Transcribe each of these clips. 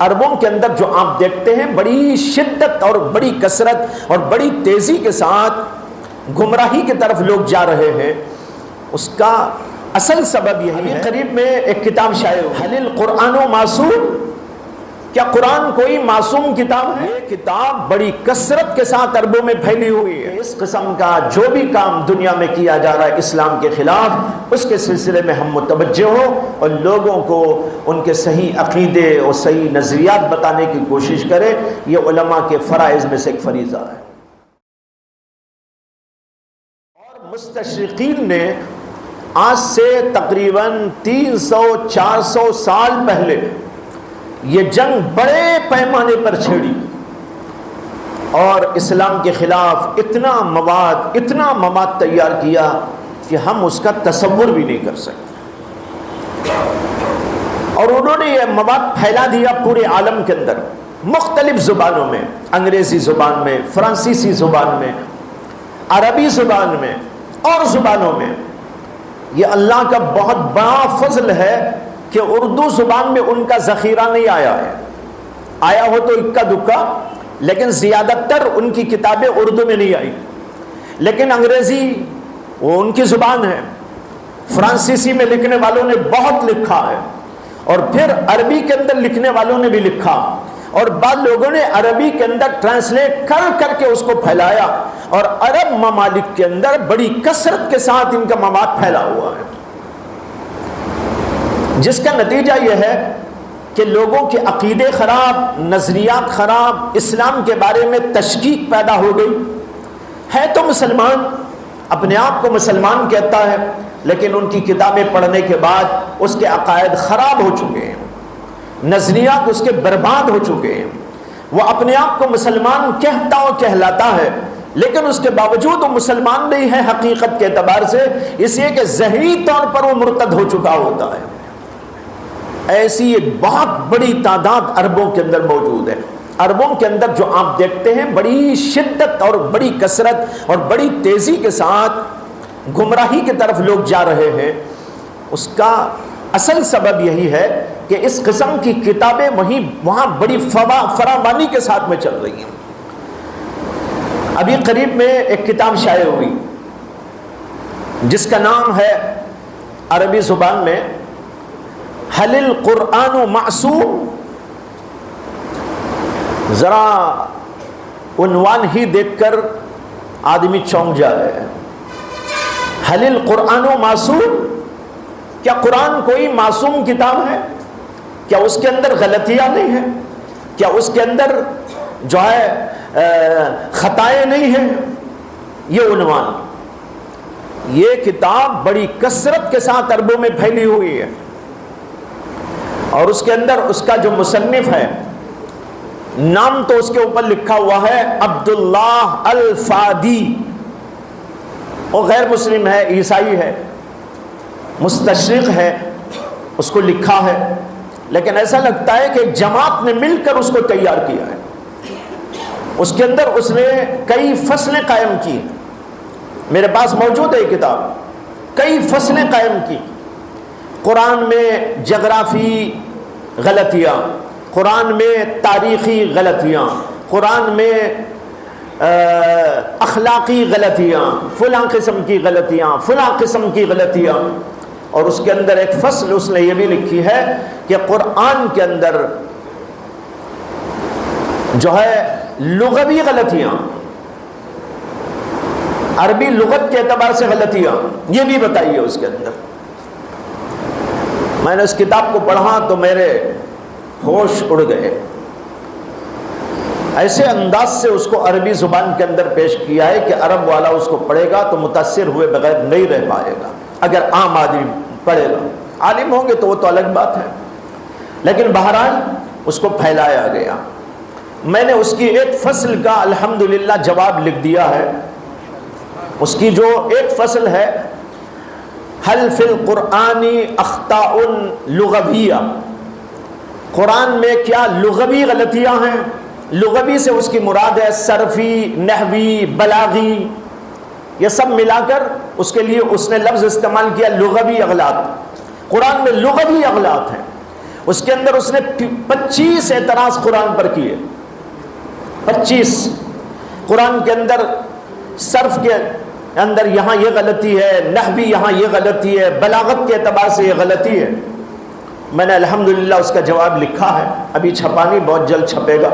عربوں کے اندر جو آپ دیکھتے ہیں بڑی شدت اور بڑی کثرت اور بڑی تیزی کے ساتھ گمراہی کی طرف لوگ جا رہے ہیں، اس کا اصل سبب یہی ہے۔ قریب میں ایک کتاب شائع ہوئی، هل القرآن معصوم؟ کیا قرآن کوئی معصوم کتاب ہے؟ یہ کتاب بڑی کثرت کے ساتھ عربوں میں پھیلی ہوئی ہے۔ اس قسم کا جو بھی کام دنیا میں کیا جا رہا ہے اسلام کے خلاف، اس کے سلسلے میں ہم متوجہ ہوں اور لوگوں کو ان کے صحیح عقیدے اور صحیح نظریات بتانے کی کوشش کریں۔ یہ علماء کے فرائض میں سے ایک فریضہ ہے۔ اور مستشرقین نے آج سے تقریباً 300-400 سال پہلے یہ جنگ بڑے پیمانے پر چھیڑی اور اسلام کے خلاف اتنا مواد تیار کیا کہ ہم اس کا تصور بھی نہیں کر سکتے، اور انہوں نے یہ مواد پھیلا دیا پورے عالم کے اندر مختلف زبانوں میں، انگریزی زبان میں، فرانسیسی زبان میں، عربی زبان میں اور زبانوں میں۔ یہ اللہ کا بہت بڑا فضل ہے کہ اردو زبان میں ان کا ذخیرہ نہیں آیا ہے، آیا ہو تو اکا دکا، لیکن زیادہ تر ان کی کتابیں اردو میں نہیں آئی۔ لیکن انگریزی وہ ان کی زبان ہے، فرانسیسی میں لکھنے والوں نے بہت لکھا ہے، اور پھر عربی کے اندر لکھنے والوں نے بھی لکھا، اور بعض لوگوں نے عربی کے اندر ٹرانسلیٹ کر کے اس کو پھیلایا، اور عرب ممالک کے اندر بڑی کثرت کے ساتھ ان کا مواد پھیلا ہوا ہے، جس کا نتیجہ یہ ہے کہ لوگوں کے عقیدے خراب، نظریات خراب، اسلام کے بارے میں تشکیک پیدا ہو گئی ہے۔ تو مسلمان اپنے آپ کو مسلمان کہتا ہے، لیکن ان کی کتابیں پڑھنے کے بعد اس کے عقائد خراب ہو چکے ہیں، نظریات اس کے برباد ہو چکے ہیں۔ وہ اپنے آپ کو مسلمان کہتا اور کہلاتا ہے، لیکن اس کے باوجود وہ مسلمان نہیں ہے حقیقت کے اعتبار سے، اس لیے کہ ذہنی طور پر وہ مرتد ہو چکا ہوتا ہے۔ ایسی ایک بہت بڑی تعداد عربوں کے اندر موجود ہے۔ عربوں کے اندر جو آپ دیکھتے ہیں بڑی شدت اور بڑی کثرت اور بڑی تیزی کے ساتھ گمراہی کی طرف لوگ جا رہے ہیں، اس کا اصل سبب یہی ہے کہ اس قسم کی کتابیں وہاں بڑی فراوانی کے ساتھ میں چل رہی ہیں۔ ابھی قریب میں ایک کتاب شائع ہوئی جس کا نام ہے عربی زبان میں هل القرآن معصوم؟ ذرا عنوان ہی دیکھ کر آدمی چونک جائے۔ هل القرآن معصوم؟ کیا قرآن کوئی معصوم کتاب ہے؟ کیا اس کے اندر غلطیاں نہیں ہیں؟ کیا اس کے اندر جو ہے خطائیں نہیں ہیں؟ یہ عنوان، یہ کتاب بڑی کثرت کے ساتھ عربوں میں پھیلی ہوئی ہے، اور اس کے اندر اس کا جو مصنف ہے، نام تو اس کے اوپر لکھا ہوا ہے عبداللہ الفادی، وہ غیر مسلم ہے، عیسائی ہے، مستشرق ہے، اس کو لکھا ہے، لیکن ایسا لگتا ہے کہ ایک جماعت نے مل کر اس کو تیار کیا ہے۔ اس کے اندر اس نے کئی فصلیں قائم کی، میرے پاس موجود ہے یہ کتاب، کئی فصلیں قائم کی۔ قرآن میں جغرافی غلطیاں، قرآن میں تاریخی غلطیاں، قرآن میں اخلاقی غلطیاں، فلاں قسم کی غلطیاں، فلاں قسم کی غلطیاں، اور اس کے اندر ایک فصل اس نے یہ بھی لکھی ہے کہ قرآن کے اندر جو ہے لغوی غلطیاں، عربی لغت کے اعتبار سے غلطیاں، یہ بھی بتائیے اس کے اندر۔ میں نے اس کتاب کو پڑھا تو میرے ہوش اڑ گئے، ایسے انداز سے اس کو عربی زبان کے اندر پیش کیا ہے کہ عرب والا اس کو پڑھے گا تو متاثر ہوئے بغیر نہیں رہ پائے گا۔ اگر عام آدمی پڑھے گا، عالم ہوں گے تو وہ تو الگ بات ہے، لیکن بہرحال اس کو پھیلایا گیا۔ میں نے اس کی ایک فصل کا الحمدللہ جواب لکھ دیا ہے۔ اس کی جو ایک فصل ہے حل فی القرآن اخطاء لغویہ، قرآن میں کیا لغوی غلطیاں ہیں؟ لغوی سے اس کی مراد ہے صرفی، نحوی، بلاغی، یہ سب ملا کر اس کے لیے اس نے لفظ استعمال کیا لغوی اغلاط۔ قرآن میں لغوی اغلاط ہیں، اس کے اندر اس نے 25 اعتراض قرآن پر کیے. 25 قرآن کے اندر صرف کے اندر یہاں یہ غلطی ہے، نحوی یہاں یہ غلطی ہے، بلاغت کے اعتبار سے یہ غلطی ہے. میں نے الحمدللہ اس کا جواب لکھا ہے، ابھی چھپا نہیں، بہت جلد چھپے گا.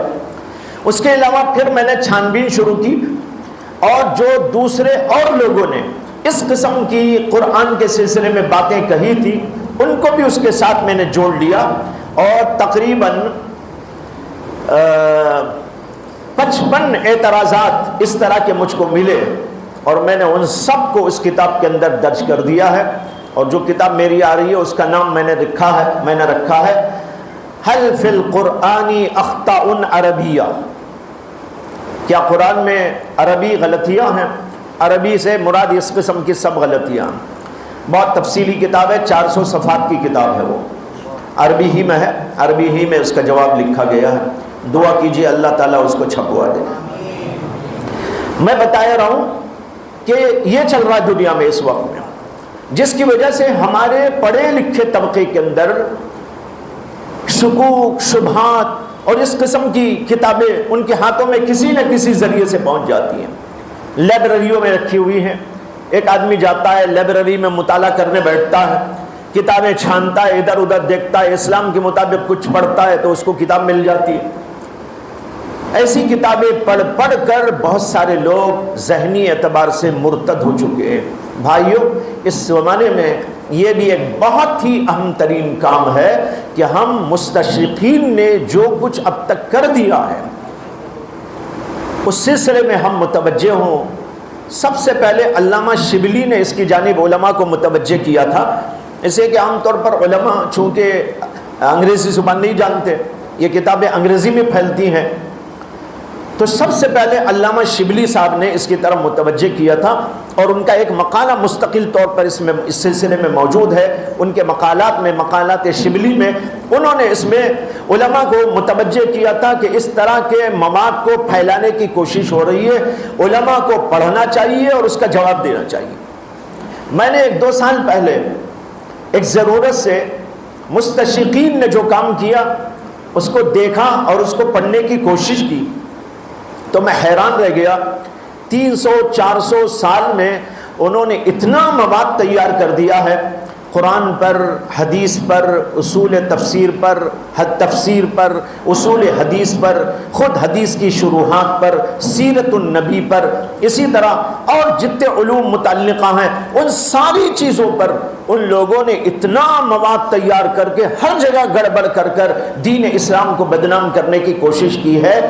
اس کے علاوہ پھر میں نے چھان بین شروع کی، اور جو دوسرے اور لوگوں نے اس قسم کی قرآن کے سلسلے میں باتیں کہی تھی ان کو بھی اس کے ساتھ میں نے جوڑ لیا، اور تقریباً 55 اعتراضات اس طرح کے مجھ کو ملے، اور میں نے ان سب کو اس کتاب کے اندر درج کر دیا ہے. اور جو کتاب میری آ رہی ہے اس کا نام میں نے رکھا ہے حل فی القرآن اخطاء عربیہ. کیا قرآن میں عربی غلطیاں ہیں؟ عربی سے مراد اس قسم کی سب غلطیاں. بہت تفصیلی کتاب ہے، 400 صفحات کی کتاب ہے، وہ عربی ہی میں ہے، عربی ہی میں اس کا جواب لکھا گیا ہے. دعا کیجیے اللہ تعالیٰ اس کو چھپوا دے. میں بتایا رہا ہوں کہ یہ چل رہا ہے دنیا میں اس وقت میں، جس کی وجہ سے ہمارے پڑھے لکھے طبقے کے اندر شکوک، شبہات اور اس قسم کی کتابیں ان کے ہاتھوں میں کسی نہ کسی ذریعے سے پہنچ جاتی ہیں. لائبریریوں میں رکھی ہوئی ہیں. ایک آدمی جاتا ہے لائبریری میں مطالعہ کرنے بیٹھتا ہے، کتابیں چھانتا ہے، ادھر ادھر دیکھتا ہے، اسلام کے مطابق کچھ پڑھتا ہے تو اس کو کتاب مل جاتی ہے. ایسی کتابیں پڑھ پڑھ کر بہت سارے لوگ ذہنی اعتبار سے مرتد ہو چکے ہیں. بھائیوں، اس زمانے میں یہ بھی ایک بہت ہی اہم ترین کام ہے کہ ہم مستشرقین نے جو کچھ اب تک کر دیا ہے اس سلسلے میں ہم متوجہ ہوں. سب سے پہلے علامہ شبلی نے اس کی جانب علماء کو متوجہ کیا تھا، اسے کہ عام طور پر علماء چونکہ انگریزی زبان نہیں جانتے، یہ کتابیں انگریزی میں پھیلتی ہیں، تو سب سے پہلے علامہ شبلی صاحب نے اس کی طرف متوجہ کیا تھا، اور ان کا ایک مقالہ مستقل طور پر اس سلسلے میں موجود ہے. ان کے مقالات میں، مقالات شبلی میں، انہوں نے اس میں علماء کو متوجہ کیا تھا کہ اس طرح کے مواد کو پھیلانے کی کوشش ہو رہی ہے، علماء کو پڑھنا چاہیے اور اس کا جواب دینا چاہیے. میں نے 1-2 سال پہلے ایک ضرورت سے مستشرقین نے جو کام کیا اس کو دیکھا اور اس کو پڑھنے کی کوشش کی تو میں حیران رہ گیا. 300-400 سال میں انہوں نے اتنا مواد تیار کر دیا ہے، قرآن پر، حدیث پر، اصول تفسیر پر، تفسیر پر، اصول حدیث پر، خود حدیث کی شروحات پر، سیرت النبی پر، اسی طرح اور جتنے علوم متعلقہ ہیں ان ساری چیزوں پر ان لوگوں نے اتنا مواد تیار کر کے ہر جگہ گڑبڑ کر کر دین اسلام کو بدنام کرنے کی کوشش کی ہے.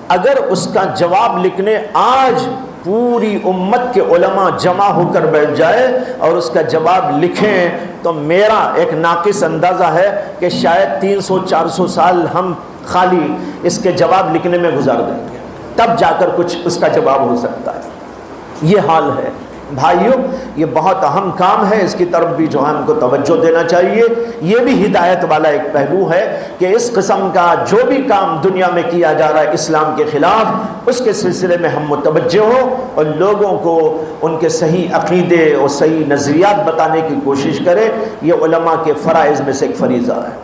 اگر اس کا جواب لکھنے آج پوری امت کے علماء جمع ہو کر بیٹھ جائے اور اس کا جواب لکھیں تو میرا ایک ناقص اندازہ ہے کہ شاید 300-400 سال ہم خالی اس کے جواب لکھنے میں گزار دیں گے، تب جا کر کچھ اس کا جواب ہو سکتا ہے. یہ حال ہے. بھائیوں، یہ بہت اہم کام ہے، اس کی طرف بھی جو ہے ہم کو توجہ دینا چاہیے. یہ بھی ہدایت والا ایک پہلو ہے کہ اس قسم کا جو بھی کام دنیا میں کیا جا رہا ہے اسلام کے خلاف، اس کے سلسلے میں ہم متوجہ ہوں اور لوگوں کو ان کے صحیح عقیدے اور صحیح نظریات بتانے کی کوشش کریں. یہ علماء کے فرائض میں سے ایک فریضہ ہے.